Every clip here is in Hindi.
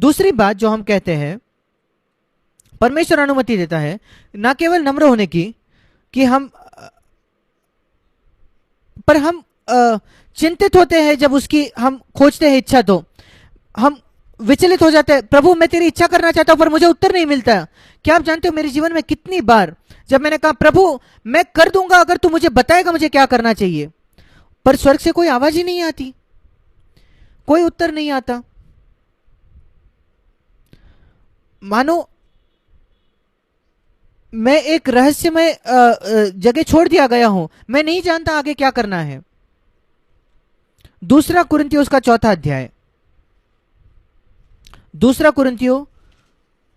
दूसरी बात जो हम कहते हैं, परमेश्वर अनुमति देता है ना केवल नम्र होने की, कि हम पर हम चिंतित होते हैं जब उसकी हम खोजते हैं इच्छा, तो हम विचलित हो जाते हैं। प्रभु मैं तेरी इच्छा करना चाहता हूं पर मुझे उत्तर नहीं मिलता। क्या आप जानते हो मेरे जीवन में कितनी बार जब मैंने कहा प्रभु मैं कर दूंगा अगर तू मुझे बताएगा मुझे क्या करना चाहिए, पर स्वर्ग से कोई आवाज ही नहीं आती, कोई उत्तर नहीं आता। मानो मैं एक रहस्यमय जगह छोड़ दिया गया हूं, मैं नहीं जानता आगे क्या करना है। दूसरा कुरिन्थियों उसका 4था अध्याय, दूसरा कुरिन्थियों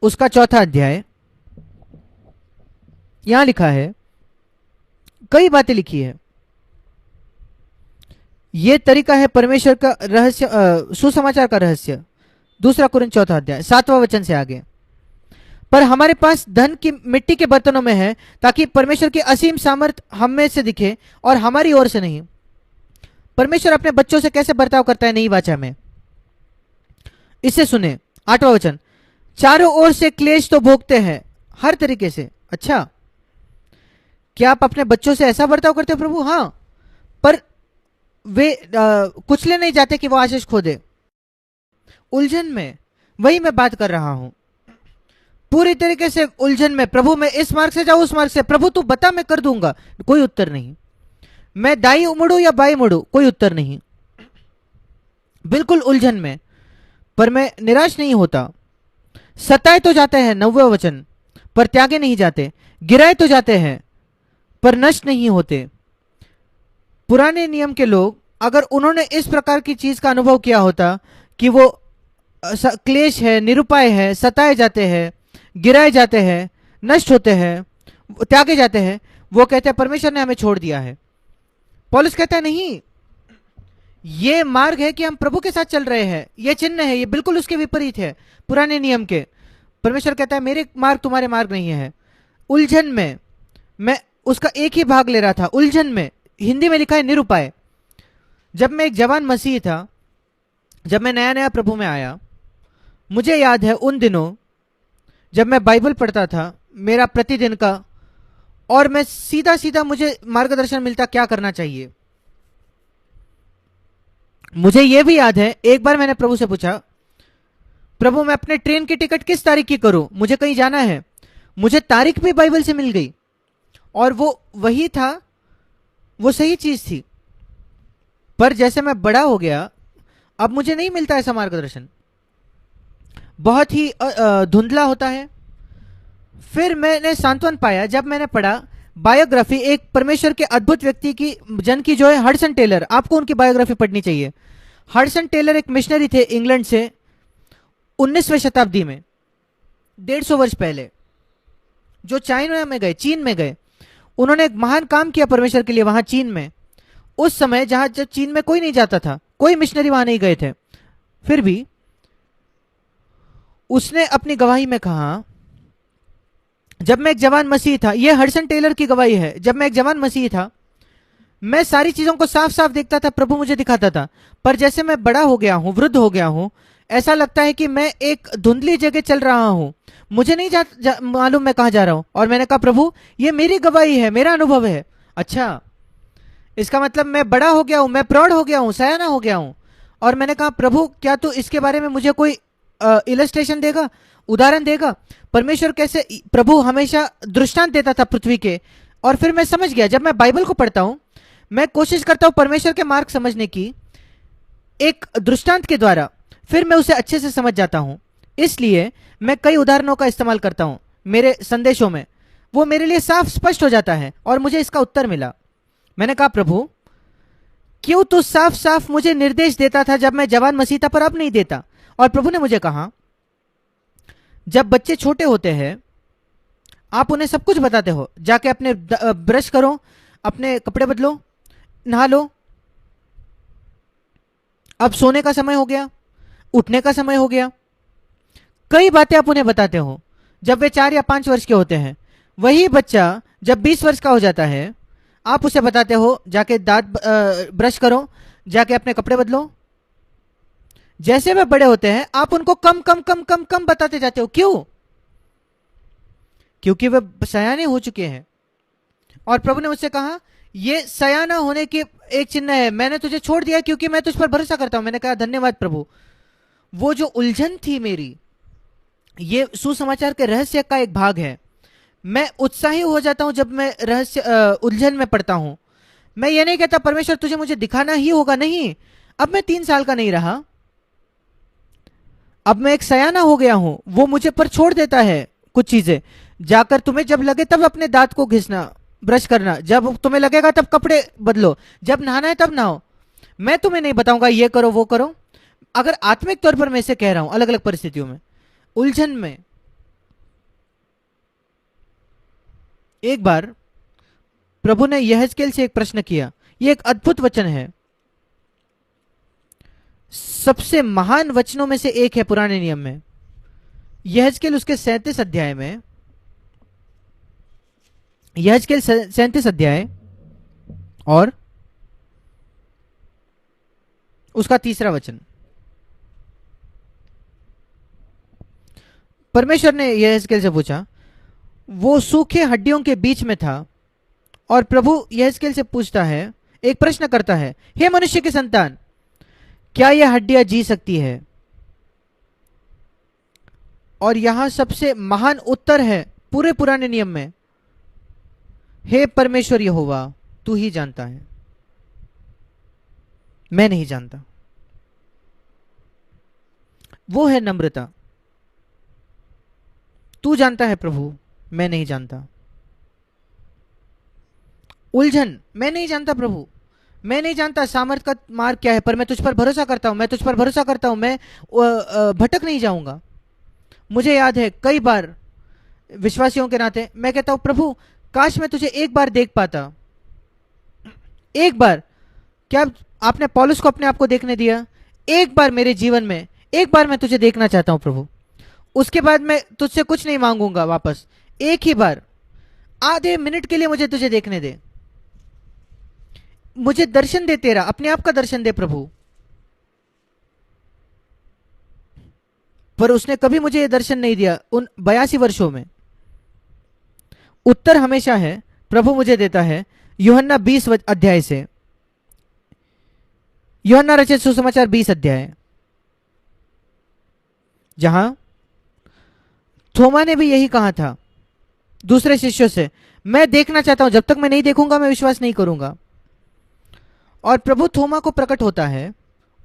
उसका 4था अध्याय, यहां लिखा है, कई बातें लिखी है। यह तरीका है परमेश्वर का रहस्य, सुसमाचार का रहस्य। दूसरा कुरिन्थियों 4था अध्याय 7वां वचन से आगे, पर हमारे पास धन की मिट्टी के बर्तनों में है ताकि परमेश्वर की असीम सामर्थ हम में से दिखे और हमारी ओर से नहीं। परमेश्वर अपने बच्चों से कैसे बर्ताव करता है नई वाचा में, इसे सुने। 8वां वचन, चारों ओर से क्लेश तो भोगते हैं हर तरीके से। अच्छा, क्या आप अपने बच्चों से ऐसा बर्ताव करते हो प्रभु? हाँ, पर वे कुचले नहीं जाते कि वो आशीष खो दे। उलझन में, वही मैं बात कर रहा हूं, पूरी तरीके से उलझन में, प्रभु मैं इस मार्ग से जाऊं उस मार्ग से, प्रभु तू बता मैं कर दूंगा, कोई उत्तर नहीं। मैं दाई मुड़ू या बाई मुड़ू, कोई उत्तर नहीं। बिल्कुल उलझन में, पर मैं निराश नहीं होता। सताए तो जाते हैं, 9वां वचन, पर त्यागे नहीं जाते। गिराए तो जाते हैं पर नष्ट नहीं होते। पुराने नियम के लोग अगर उन्होंने इस प्रकार की चीज का अनुभव किया होता कि वो क्लेश है, निरुपाय है, सताए जाते हैं, गिराए जाते हैं, नष्ट होते हैं, त्यागे जाते हैं, वो कहते हैं परमेश्वर ने हमें छोड़ दिया है। पौलुस कहता है नहीं, ये मार्ग है कि हम प्रभु के साथ चल रहे हैं, ये चिन्ह है, ये बिल्कुल उसके विपरीत है पुराने नियम के। परमेश्वर कहता है मेरे मार्ग तुम्हारे मार्ग नहीं है। उलझन में मैं उसका एक ही भाग ले रहा था, उलझन में, हिंदी में लिखा है निरुपाय। जब मैं एक जवान मसीह था, जब मैं नया नया प्रभु में आया, मुझे याद है उन दिनों जब मैं बाइबल पढ़ता था मेरा प्रतिदिन का, और मैं सीधा सीधा मुझे मार्गदर्शन मिलता क्या करना चाहिए। मुझे यह भी याद है एक बार मैंने प्रभु से पूछा, प्रभु मैं अपने ट्रेन की टिकट किस तारीख की करूं, मुझे कहीं जाना है। मुझे तारीख भी बाइबल से मिल गई और वो वही था, वो सही चीज थी। पर जैसे मैं बड़ा हो गया अब मुझे नहीं मिलता ऐसा मार्गदर्शन, बहुत ही धुंधला होता है। फिर मैंने सांत्वन पाया जब मैंने पढ़ा बायोग्राफी एक परमेश्वर के अद्भुत व्यक्ति की, जन की, जो है हडसन टेलर। आपको उनकी बायोग्राफी पढ़नी चाहिए। हडसन टेलर एक मिशनरी थे इंग्लैंड से 19वीं शताब्दी में, 150 वर्ष पहले, जो चाइना में गए, चीन में गए। उन्होंने एक महान काम किया परमेश्वर के लिए वहां चीन में, उस समय जहां जब चीन में कोई नहीं जाता था, कोई मिशनरी वहां नहीं गए थे। फिर भी उसने अपनी गवाही में कहा, जब मैं एक जवान मसीह था, यह हडसन टेलर की गवाही है, जब मैं एक जवान मसीह था मैं सारी चीजों को साफ साफ देखता था, प्रभु मुझे दिखाता था। पर जैसे मैं बड़ा हो गया हूं, वृद्ध हो गया हूं, ऐसा लगता है कि मैं एक धुंधली जगह चल रहा हूं, मुझे नहीं मालूम मैं कहां जा रहा हूं। और मैंने कहा प्रभु ये मेरी गवाही है, मेरा अनुभव है। अच्छा, इसका मतलब मैं बड़ा हो गया हूं, मैं प्रौढ़ हो गया हूं, सयाना हो गया हूं। और मैंने कहा प्रभु क्या तू इसके बारे में मुझे कोई इलस्ट्रेशन देगा, उदाहरण देगा। परमेश्वर कैसे, प्रभु हमेशा दृष्टांत देता था पृथ्वी के। और फिर मैं समझ गया, जब मैं बाइबल को पढ़ता हूं मैं कोशिश करता हूं परमेश्वर के मार्ग समझने की एक दृष्टांत के द्वारा, फिर मैं उसे अच्छे से समझ जाता हूं। इसलिए मैं कई उदाहरणों का इस्तेमाल करता हूं मेरे संदेशों में, वो मेरे लिए साफ स्पष्ट हो जाता है और मुझे इसका उत्तर मिला। मैंने कहा प्रभु क्यों तू साफ साफ मुझे निर्देश देता था जब मैं जवान मसीह था, पर अब नहीं देता। और प्रभु ने मुझे कहा जब बच्चे छोटे होते हैं आप उन्हें सब कुछ बताते हो, जाके अपने ब्रश करो, अपने कपड़े बदलो, नहा लो, अब सोने का समय हो गया, उठने का समय हो गया, कई बातें आप उन्हें बताते हो जब वे 4 या 5 वर्ष के होते हैं। वही बच्चा जब 20 वर्ष का हो जाता है आप उसे बताते हो जाके दांत ब्रश करो, जाके अपने कपड़े बदलो, जैसे वे बड़े होते हैं आप उनको कम कम कम कम कम बताते जाते हो। क्यों? क्योंकि वे सयाने हो चुके हैं। और प्रभु ने मुझसे कहा ये सयाना होने की एक चिन्ह है, मैंने तुझे छोड़ दिया क्योंकि मैं तुझ पर भरोसा करता हूं। मैंने कहा धन्यवाद प्रभु। वो जो उलझन थी मेरी, ये सुसमाचार के रहस्य का एक भाग है। मैं उत्साही हो जाता हूं जब मैं रहस्य उलझन में पड़ता हूं। मैं ये नहीं कहता परमेश्वर तुझे मुझे दिखाना ही होगा, नहीं। अब मैं 3 साल का नहीं रहा, अब मैं एक सयाना हो गया हूं। वो मुझे पर छोड़ देता है कुछ चीजें। जाकर तुम्हें जब लगे तब अपने दांत को घिसना, ब्रश करना, जब तुम्हें लगेगा तब कपड़े बदलो, जब नहाना है तब नहाओ। मैं तुम्हें नहीं बताऊंगा ये करो वो करो। अगर आत्मिक तौर पर मैं इसे कह रहा हूं, अलग अलग परिस्थितियों में, उलझन में। एक बार प्रभु ने यहेजकेल से एक प्रश्न किया। ये एक अद्भुत वचन है, सबसे महान वचनों में से एक है पुराने नियम में। यहेजकेल उसके 37 अध्याय में, यहेजकेल 37 अध्याय और उसका 3रा वचन। परमेश्वर ने यहेजकेल से पूछा, वो सूखे हड्डियों के बीच में था। और प्रभु यहेजकेल से पूछता है, एक प्रश्न करता है, हे मनुष्य के संतान, क्या यह हड्डियां जी सकती है? और यहां सबसे महान उत्तर है पूरे पुराने नियम में, हे परमेश्वर यहोवा, तू ही जानता है, मैं नहीं जानता। वो है नम्रता। तू जानता है प्रभु, मैं नहीं जानता। उलझन, मैं नहीं जानता प्रभु, मैं नहीं जानता सामर्थ का मार्ग क्या है, पर मैं तुझ पर भरोसा करता हूं, मैं तुझ पर भरोसा करता हूं, मैं भटक नहीं जाऊंगा। मुझे याद है कई बार विश्वासियों के नाते मैं कहता हूं प्रभु काश मैं तुझे एक बार देख पाता, एक बार। क्या आपने पौलुस को अपने आप को देखने दिया? एक बार मेरे जीवन में, एक बार मैं तुझे देखना चाहता हूं प्रभु। उसके बाद मैं तुझसे कुछ नहीं मांगूंगा वापस, एक ही बार, आधे मिनट के लिए मुझे तुझे देखने दे, मुझे दर्शन दे तेरा, अपने आप का दर्शन दे प्रभु। पर उसने कभी मुझे यह दर्शन नहीं दिया उन 82 वर्षों में। उत्तर हमेशा है, प्रभु मुझे देता है यूहन्ना 20 अध्याय से, यूहन्ना रचित सुसमाचार 20 अध्याय, जहां थोमा ने भी यही कहा था दूसरे शिष्यों से, मैं देखना चाहता हूं, जब तक मैं नहीं देखूंगा मैं विश्वास नहीं करूंगा। और प्रभु थोमा को प्रकट होता है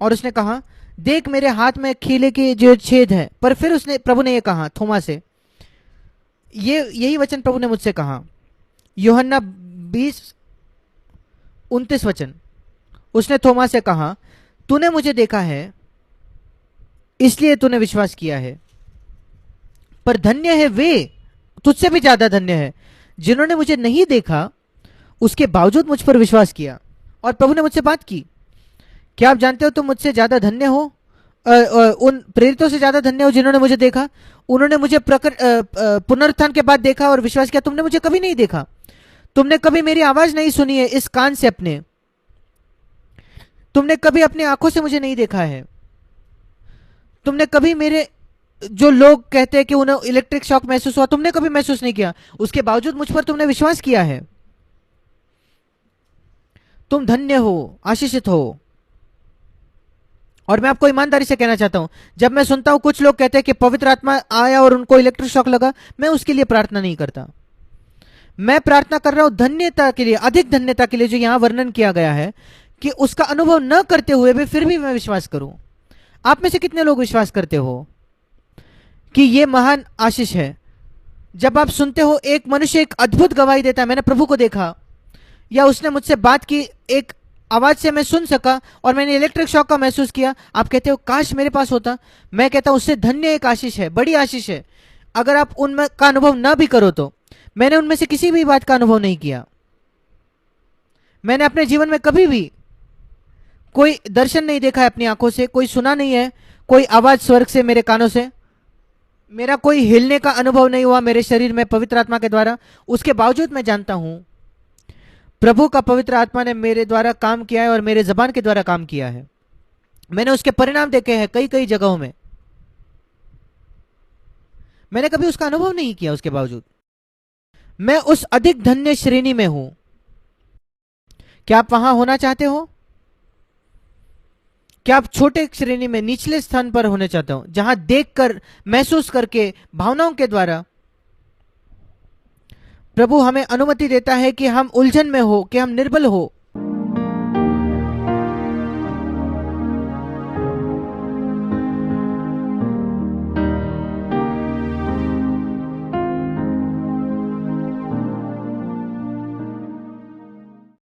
और उसने कहा, देख मेरे हाथ में खीले के जो छेद है। पर फिर उसने, प्रभु ने यह कहा थोमा से, ये यही वचन प्रभु ने मुझसे कहा, यूहन्ना 20:29 उसने थोमा से कहा, तूने मुझे देखा है इसलिए तूने विश्वास किया है। पर धन्य है वे, तुझसे भी ज्यादा धन्य है, जिन्होंने मुझे नहीं देखा उसके बावजूद मुझ पर विश्वास किया। और प्रभु ने मुझसे बात की, क्या आप जानते हो तुम मुझसे ज्यादा धन्य हो, उन प्रेरितों से ज्यादा धन्य हो जिन्होंने मुझे देखा। उन्होंने मुझे पुनरुत्थान के बाद देखा और विश्वास किया। तुमने मुझे कभी नहीं देखा, तुमने कभी मेरी आवाज नहीं सुनी है इस कान से अपने, तुमने कभी अपनी आंखों से मुझे नहीं देखा है, तुमने कभी मेरे, जो लोग कहते हैं कि उन्हें इलेक्ट्रिक शॉक महसूस हुआ, तुमने कभी महसूस नहीं किया, उसके बावजूद मुझ पर तुमने विश्वास किया है। तुम धन्य हो, आशीषित हो। और मैं आपको ईमानदारी से कहना चाहता हूं, जब मैं सुनता हूं कुछ लोग कहते हैं कि पवित्र आत्मा आया और उनको इलेक्ट्रिक शॉक लगा, मैं उसके लिए प्रार्थना नहीं करता। मैं प्रार्थना कर रहा हूं धन्यता के लिए, अधिक धन्यता के लिए, जो यहां वर्णन किया गया है, कि उसका अनुभव न करते हुए भी फिर भी मैं विश्वास करूं। आप में से कितने लोग विश्वास करते हो कि यह महान आशीष है? जब आप सुनते हो एक मनुष्य एक अद्भुत गवाही देता है, मैंने प्रभु को देखा, या उसने मुझसे बात की, एक आवाज से मैं सुन सका और मैंने इलेक्ट्रिक शॉक का महसूस किया, आप कहते हो काश मेरे पास होता। मैं कहता हूं उससे धन्य एक आशीष है, बड़ी आशीष है। अगर आप उनमें का अनुभव ना भी करो तो, मैंने उनमें से किसी भी बात का अनुभव नहीं किया। मैंने अपने जीवन में कभी भी कोई दर्शन नहीं देखा है अपनी आंखों से, कोई सुना नहीं है, कोई आवाज स्वर्ग से मेरे कानों से, मेरा कोई हिलने का अनुभव नहीं हुआ मेरे शरीर में पवित्र आत्मा के द्वारा। उसके बावजूद मैं जानता हूं प्रभु का पवित्र आत्मा ने मेरे द्वारा काम किया है और मेरे जबान के द्वारा काम किया है। मैंने उसके परिणाम देखे हैं कई कई जगहों में। मैंने कभी उसका अनुभव नहीं किया, उसके बावजूद मैं उस अधिक धन्य श्रेणी में हूं। क्या आप वहां होना चाहते हो? क्या आप छोटे श्रेणी में, निचले स्थान पर होने चाहते हो, जहां देखकर, महसूस करके, भावनाओं के द्वारा प्रभु हमें अनुमति देता है कि हम उलझन में हो, कि हम निर्बल हो,